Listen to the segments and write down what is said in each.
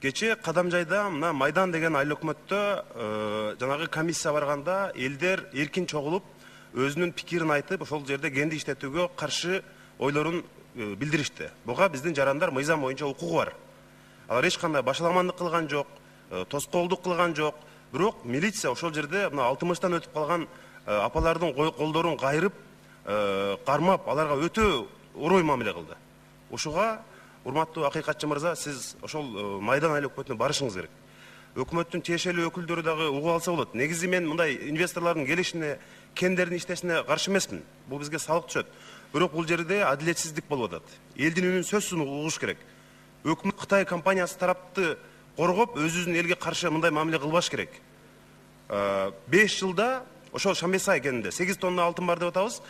Кече Кадамжайда мына Майдан деген айыл өкмөттө жанагы комиссия барганда элдер эркин чогулуп өзүнүн пикирин айтып, ошол жерде кенди иштетүүгө каршы ойлорун билдиришти. Буга биздин жарандар мыйзам боюнча укугу бар. Алар эч кандай башаламандык кылган жок, тоскоолдук кылган жок. Бирок милиция ошол жерде мына 60-тан өтүп калган апалардын колдорун кайрып, кармап, аларга өтө орой мамиле кылды. Ушуга урматтуу акыйкатчы мырза, сиз ошол Майдан айыл өкмөтүнө барышыңыз керек. Өкмөттүн тиешелүү өкүлдөрү дагы угуп алса болот. Негизи мен мындай инвесторлордун келишине, кендердин иштешине каршы эмесмин. Бул бизге салык түшөт. Бирок бул жерде адилетсиздик болуп атат. Элдин үнүн сөзсүз угуш керек. Өкмөт Кытай компаниясы тарапты коргоп, өзүнүн элге каршы мындай мамиле кылбаш керек. 5 жылда ошол Шамбесай кенинде 8 тонна алтын бар деп атабыз.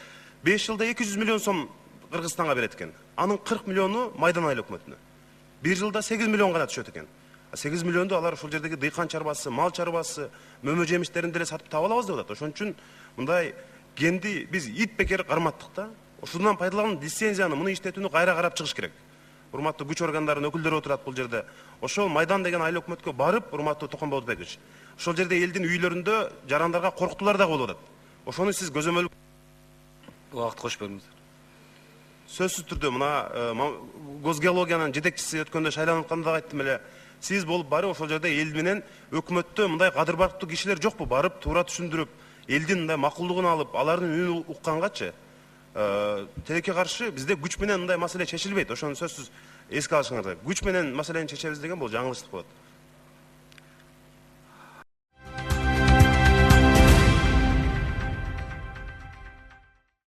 5 жылда 200 миллион сом Кыргызстанга берет экен. Анын 40 миллиону Майдан айыл өкмөтүнө. 1 жылда 8 миллион гана түшөт экен. 8 миллионду алар ошол жердеги дыйкан чарбасы, мал чарбасы, мөмө жемиштерин деле сатып таба алабыз деп атат. Ошон үчүн мындай кенди биз ит бекер карматтык да. Ошондон пайдаланып лицензияны, муну иштетүүнү кайра карап чыгыш керек. Урматтуу күч органдарынын өкүлдөрү отурат бул жерде. Ошол Майдан деген айыл өкмөткө барып, урматтуу Токон Болотбекович, ошол жерде элдин үйлөрүндө жарандарга коркутуулар дагы болуп атат. Ошону сиз көзөмөл Убакыт кош бериңиз. сөзсүз түрдө мына госгеологиянын жетекчиси өткөндө шайланып атканда дагы айттым эле. Сиз болуп барып ошол жерде эл менен өкмөттө мындай кадыр барктуу кишилер жокпу? Барып туура түшүндүрүп, элдин мындай макулдугун алып, алардын үнүн уккангачы тилекке каршы бизде күч менен мындай маселе чечилбейт. Ошону сөзсүз эске алышыңар керек. Күч менен маселени чечебиз деген бул жаңылыштык болот.